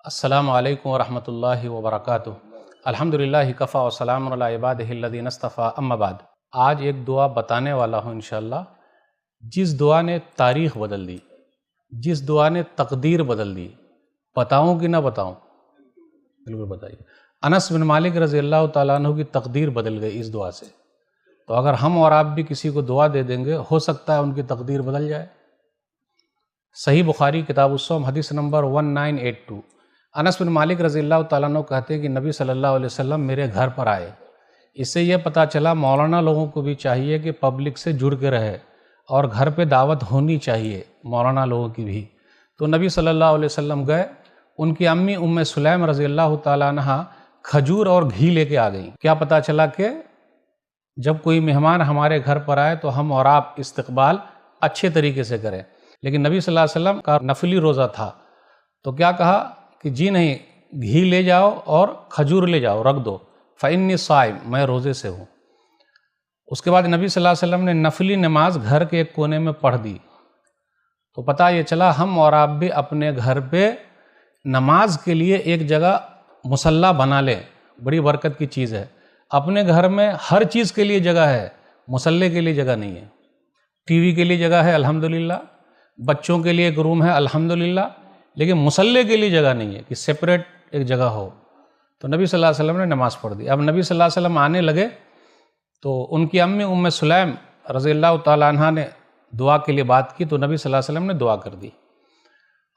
السلام علیکم ورحمۃ اللہ وبرکاتہ۔ الحمدللہ کفا وسلام علی عبادہ الذین اصطفیٰ، اما بعد۔ آج ایک دعا بتانے والا ہوں انشاءاللہ، جس دعا نے تاریخ بدل دی، جس دعا نے تقدیر بدل دی۔ بتاؤں کہ نہ بتاؤں؟ بالکل بتائیے۔ انس بن مالک رضی اللہ تعالیٰ عنہ کی تقدیر بدل گئی اس دعا سے۔ تو اگر ہم اور آپ بھی کسی کو دعا دے دیں گے، ہو سکتا ہے ان کی تقدیر بدل جائے۔ صحیح بخاری کتاب الصوم حدیث نمبر 1982۔ انس بن مالک رضی اللہ تعالیٰ عنہ کہتے ہیں کہ نبی صلی اللہ علیہ وسلم میرے گھر پر آئے۔ اس سے یہ پتہ چلا مولانا لوگوں کو بھی چاہیے کہ پبلک سے جڑ کے رہے اور گھر پہ دعوت ہونی چاہیے مولانا لوگوں کی بھی۔ تو نبی صلی اللہ علیہ وسلم گئے، ان کی امی ام سلیم رضی اللہ تعالیٰ عنہ کھجور اور گھی لے کے آ گئیں۔ کیا پتہ چلا کہ جب کوئی مہمان ہمارے گھر پر آئے تو ہم اور آپ استقبال اچھے طریقے سے کریں۔ لیکن نبی صلی اللہ علیہ وسلم کا نفلی روزہ تھا، تو کیا کہا کہ جی نہیں، گھی لے جاؤ اور کھجور لے جاؤ، رکھ دو، فإنی صائم، میں روزے سے ہوں۔ اس کے بعد نبی صلی اللہ علیہ وسلم نے نفلی نماز گھر کے ایک کونے میں پڑھ دی۔ تو پتہ یہ چلا ہم اور آپ بھی اپنے گھر پہ نماز کے لیے ایک جگہ مصلی بنا لیں، بڑی برکت کی چیز ہے۔ اپنے گھر میں ہر چیز کے لیے جگہ ہے، مصلی کے لیے جگہ نہیں ہے۔ ٹی وی کے لیے جگہ ہے الحمدللہ، بچوں کے لیے ایک روم ہے الحمدللہ، لیکن مصلی کے لیے جگہ نہیں ہے کہ سپریٹ ایک جگہ ہو۔ تو نبی صلی اللہ علیہ وسلم نے نماز پڑھ دی۔ اب نبی صلی اللہ علیہ وسلم آنے لگے تو ان کی امی ام سلیم رضی اللہ تعالیٰ عنہ نے دعا کے لیے بات کی، تو نبی صلی اللہ علیہ وسلم نے دعا کر دی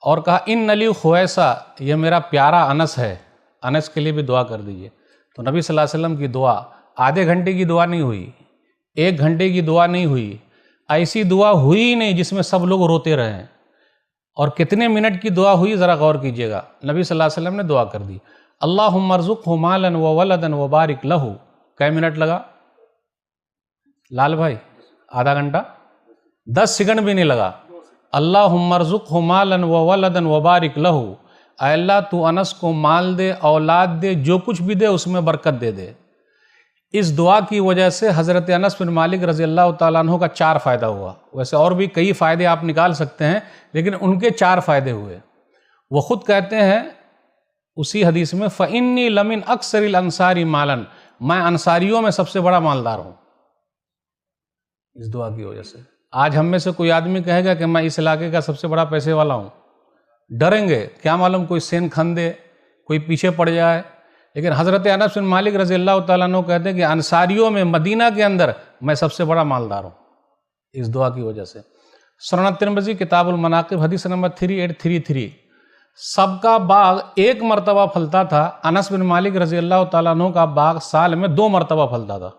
اور کہا ان لی خویسہ، یہ میرا پیارا انس ہے، انس کے لیے بھی دعا کر دیجئے۔ تو نبی صلی اللہ علیہ وسلم کی دعا آدھے گھنٹے کی دعا نہیں ہوئی، 1 گھنٹے کی دعا نہیں ہوئی، ایسی دعا ہوئی ہی نہیں جس میں سب لوگ روتے رہیں۔ اور کتنے منٹ کی دعا ہوئی ذرا غور کیجئے گا۔ نبی صلی اللہ علیہ وسلم نے دعا کر دی، اللہم ارزقہ مالا وولدا وبارک لہ۔ کئی منٹ لگا لال بھائی؟ آدھا گھنٹہ؟ 10 سیکنڈ بھی نہیں لگا۔ اللہم ارزقہ مالا وولدا وبارک لہ، اے اللہ تو انس کو مال دے، اولاد دے، جو کچھ بھی دے اس میں برکت دے دے۔ اس دعا کی وجہ سے حضرت انس بن مالک رضی اللہ تعالیٰ عنہ کا 4 فائدہ ہوا۔ ویسے اور بھی کئی فائدے آپ نکال سکتے ہیں، لیکن ان کے 4 فائدے ہوئے۔ وہ خود کہتے ہیں اسی حدیث میں فإنی لمن اکثر الانصار مالا، میں انصاریوں میں سب سے بڑا مالدار ہوں اس دعا کی وجہ سے۔ آج ہم میں سے کوئی آدمی کہے گا کہ میں اس علاقے کا سب سے بڑا پیسے والا ہوں، ڈریں گے، کیا معلوم کوئی سین کھن دے، کوئی پیچھے پڑ جائے۔ لیکن حضرت انس بن مالک رضی اللہ تعالیٰ عنہ کہتے ہیں کہ انصاریوں میں مدینہ کے اندر میں سب سے بڑا مالدار ہوں اس دعا کی وجہ سے۔ سنن ترمذی کتاب المناقب حدیث نمبر 3833۔ سب کا باغ ایک مرتبہ پھلتا تھا، انس بن مالک رضی اللہ تعالیٰ عنہ کا باغ سال میں 2 مرتبہ پھلتا تھا،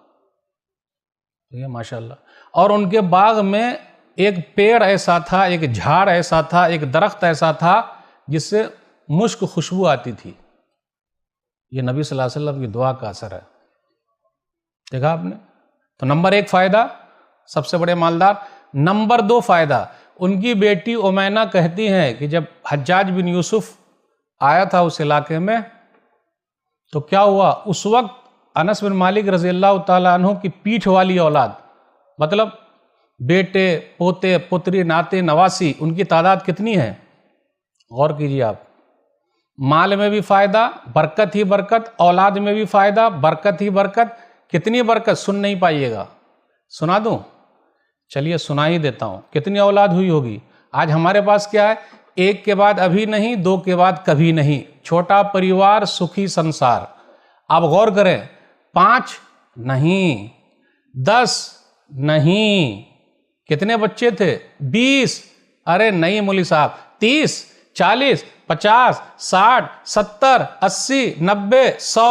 ماشاءاللہ۔ اور ان کے باغ میں ایک پیڑ ایسا تھا، ایک جھاڑ ایسا تھا، ایک درخت ایسا تھا جس سے مشک خوشبو آتی تھی۔ یہ نبی صلی اللہ علیہ وسلم کی دعا کا اثر ہے، دیکھا آپ نے۔ تو نمبر 1 فائدہ، سب سے بڑے مالدار۔ نمبر 2 فائدہ، ان کی بیٹی امینا کہتی ہیں کہ جب حجاج بن یوسف آیا تھا اس علاقے میں تو کیا ہوا، اس وقت انس بن مالک رضی اللہ تعالیٰ عنہ کی پیٹھ والی اولاد، مطلب بیٹے، پوتے، پتری، ناتے، نواسی، ان کی تعداد کتنی ہے؟ غور کیجیے آپ۔ مال میں بھی فائدہ، برکت ہی برکت، اولاد میں بھی فائدہ، برکت ہی برکت۔ کتنی برکت سن نہیں پائیے گا، سنا دوں؟ چلیے سنا ہی دیتا ہوں۔ کتنی اولاد ہوئی ہوگی؟ آج ہمارے پاس کیا ہے؟ 1 کے بعد ابھی نہیں، 2 کے بعد کبھی نہیں، چھوٹا پریوار سکھی سنسار۔ آپ غور کریں، 5 نہیں، 10 نہیں، کتنے بچے تھے؟ 20، ارے نہیں مولوی صاحب، 30، 40، 50، 60، 70، 80، 90، 100۔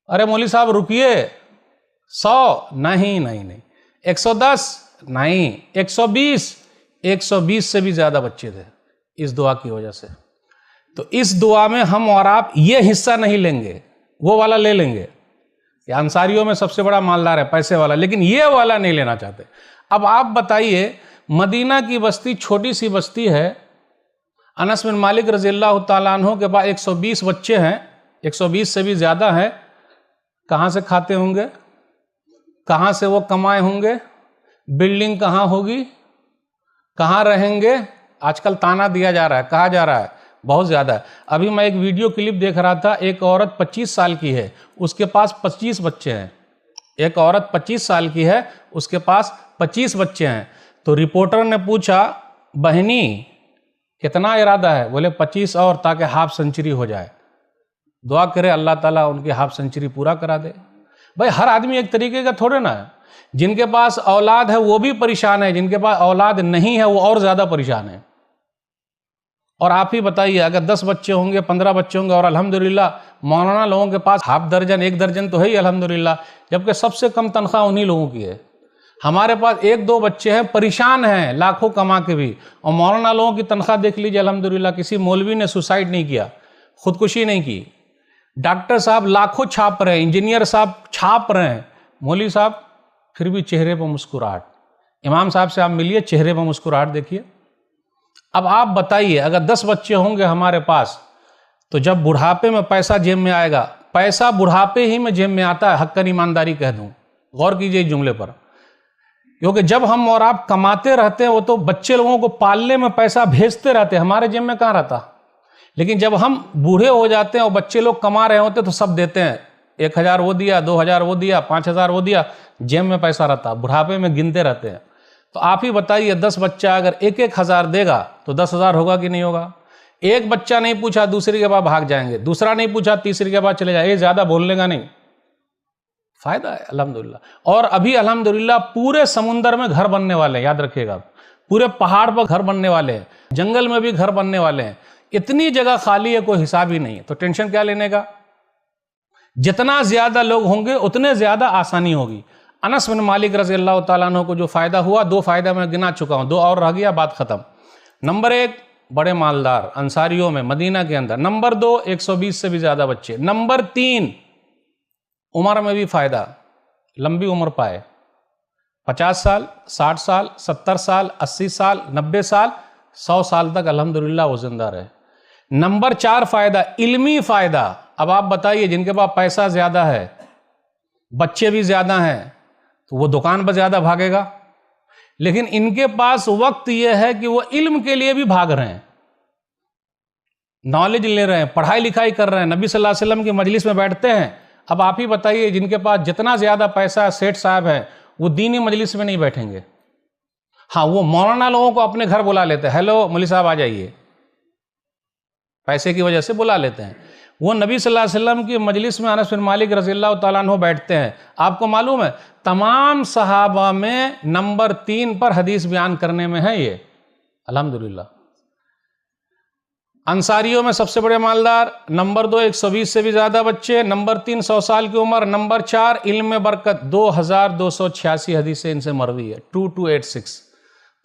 ارے مولوی صاحب رکیے، 100 نہیں نہیں نہیں، 110 نہیں، 120، 120 سے بھی زیادہ بچے تھے اس دعا کی وجہ سے۔ تو اس دعا میں ہم اور آپ یہ حصہ نہیں لیں گے، وہ والا لے لیں گے کہ انصاریوں میں سب سے بڑا مالدار ہے، پیسے والا، لیکن یہ والا نہیں لینا چاہتے۔ اب آپ بتائیے، مدینہ کی بستی چھوٹی سی بستی ہے، انس بن مالک رضی اللہ تعالیٰ عنہ کے پاس 120 بچے ہیں، 120 سے بھی زیادہ ہیں، کہاں سے کھاتے ہوں گے؟ کہاں سے وہ کمائے ہوں گے؟ بلڈنگ کہاں ہوگی؟ کہاں رہیں گے؟ آج کل تانا دیا جا رہا ہے، کہا جا رہا ہے بہت زیادہ ہے۔ ابھی میں ایک ویڈیو کلپ دیکھ رہا تھا، ایک عورت 25 سال کی ہے، اس کے پاس 25 بچے ہیں۔ ایک عورت 25 سال کی ہے، اس کے پاس 25 بچے ہیں۔ تو رپورٹر نے پوچھا بہنی کتنا ارادہ ہے؟ بولے 25 اور، تاکہ ہاف سنچری ہو جائے۔ دعا کرے اللہ تعالیٰ ان کی ہاف سنچری پورا کرا دے۔ بھائی ہر آدمی ایک طریقے کا تھوڑے نا ہے، جن کے پاس اولاد ہے وہ بھی پریشان ہے، جن کے پاس اولاد نہیں ہے وہ اور زیادہ پریشان ہے۔ اور آپ ہی بتائیے اگر 10 بچے ہوں گے، 15 بچے ہوں گے، اور الحمدللہ مولانا لوگوں کے پاس ہاف درجن 1 درجن تو ہے ہی الحمدللہ، جبکہ سب سے کم تنخواہ انہی لوگوں کی ہے۔ ہمارے پاس 1-2 بچے ہیں، پریشان ہیں لاکھوں کما کے بھی، اور مولانا لوگوں کی تنخواہ دیکھ لیجیے الحمدللہ، کسی مولوی نے سوسائڈ نہیں کیا، خودکشی نہیں کی۔ ڈاکٹر صاحب لاکھوں چھاپ رہے ہیں، انجینئر صاحب چھاپ رہے ہیں، مولوی صاحب پھر بھی چہرے پر مسکراہٹ۔ امام صاحب سے آپ ملیے، چہرے پر مسکراہٹ دیکھیے۔ اب آپ بتائیے اگر 10 بچے ہوں گے ہمارے پاس، تو جب بڑھاپے میں پیسہ جیب میں آئے گا، پیسہ بڑھاپے ہی میں جیب میں آتا ہے، حقاً ایمانداری کہہ دوں، غور کیجئے اس جملے پر، کیونکہ جب ہم اور آپ کماتے رہتے ہیں وہ تو بچے لوگوں کو پالنے میں پیسہ بھیجتے رہتے ہیں، ہمارے جیب میں کہاں رہتا۔ لیکن جب ہم بوڑھے ہو جاتے ہیں اور بچے لوگ کما رہے ہوتے تو سب دیتے ہیں، 1000 وہ دیا، 2000 وہ دیا، 5000 وہ دیا، جیب میں پیسہ رہتا، بڑھاپے میں گنتے رہتے ہیں۔ تو آپ ہی بتائیے 10 بچہ اگر 1-1000 دے گا تو 10,000 ہوگا کہ نہیں ہوگا؟ ایک بچہ نہیں پوچھا دوسری کے بعد بھاگ جائیں گے، دوسرا نہیں پوچھا تیسری کے بعد چلے جائیں، یہ زیادہ بولنے کا نہیں، فائدہ ہے الحمدللہ۔ اور ابھی الحمدللہ پورے سمندر میں گھر بننے والے ہیں، یاد رکھیے گا، پورے پہاڑ پر گھر بننے والے ہیں، جنگل میں بھی گھر بننے والے ہیں، اتنی جگہ خالی ہے کوئی حساب ہی نہیں ہے، تو ٹینشن کیا لینے کا؟ جتنا زیادہ لوگ ہوں گے اتنے زیادہ آسانی ہوگی۔ انس بن مالک رضی اللہ تعالیٰ عنہ کو جو فائدہ ہوا، 2 فائدہ میں گنا چکا ہوں، 2 اور رہ گیا، بات ختم۔ نمبر 1 بڑے مالدار انصاریوں میں مدینہ کے اندر، نمبر 2 120 سے بھی زیادہ بچے، نمبر 3 عمر میں بھی فائدہ، لمبی عمر پائے، 50 سال 60 سال 70 سال 80 سال 90 سال 100 سال تک الحمدللہ وہ زندہ رہے۔ نمبر 4 فائدہ علمی فائدہ۔ اب آپ بتائیے جن کے پاس پیسہ زیادہ ہے، بچے بھی زیادہ ہیں، تو وہ دکان پر زیادہ بھاگے گا، لیکن ان کے پاس وقت یہ ہے کہ وہ علم کے لیے بھی بھاگ رہے ہیں، نالج لے رہے ہیں، پڑھائی لکھائی کر رہے ہیں، نبی صلی اللہ علیہ وسلم کی مجلس میں بیٹھتے ہیں۔ اب آپ ہی بتائیے جن کے پاس جتنا زیادہ پیسہ سیٹھ صاحب ہیں، وہ دینی مجلس میں نہیں بیٹھیں گے۔ ہاں وہ مولانا لوگوں کو اپنے گھر بلا لیتے ہیں، ہیلو مولوی صاحب آ جائیے، پیسے کی وجہ سے بلا لیتے ہیں۔ وہ نبی صلی اللہ علیہ وسلم کی مجلس میں انس بن مالک رضی اللہ تعالیٰ عنہ بیٹھتے ہیں۔ آپ کو معلوم ہے تمام صحابہ میں نمبر 3 پر حدیث بیان کرنے میں ہے یہ الحمدللہ۔ انصاریوں میں سب سے بڑے مالدار، نمبر 2 120 سے بھی زیادہ بچے، نمبر 3 100 سال کی عمر، نمبر 4 علم میں برکت، 2286 حدیثیں ان سے مروی ہے، 2286۔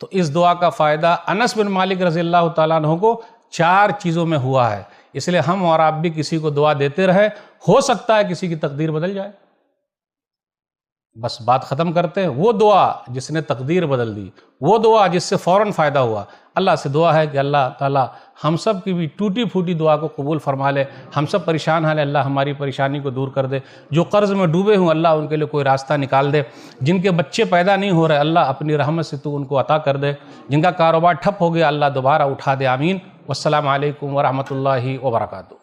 تو اس دعا کا فائدہ انس بن مالک رضی اللہ تعالیٰ عنہ کو 4 چیزوں میں ہوا ہے، اس لیے ہم اور آپ بھی کسی کو دعا دیتے رہے، ہو سکتا ہے کسی کی تقدیر بدل جائے۔ بس بات ختم کرتے ہیں، وہ دعا جس نے تقدیر بدل دی، وہ دعا جس سے فوراً فائدہ ہوا، اللہ سے دعا ہے کہ اللہ تعالیٰ ہم سب کی بھی ٹوٹی پھوٹی دعا کو قبول فرما لے۔ ہم سب پریشان ہیں، اللہ ہماری پریشانی کو دور کر دے۔ جو قرض میں ڈوبے ہوں اللہ ان کے لیے کوئی راستہ نکال دے۔ جن کے بچے پیدا نہیں ہو رہے اللہ اپنی رحمت سے تو ان کو عطا کر دے۔ جن کا کاروبار ٹھپ ہو گیا اللہ دوبارہ اٹھا دے، آمین۔ والسلام علیکم ورحمۃ اللہ وبرکاتہ۔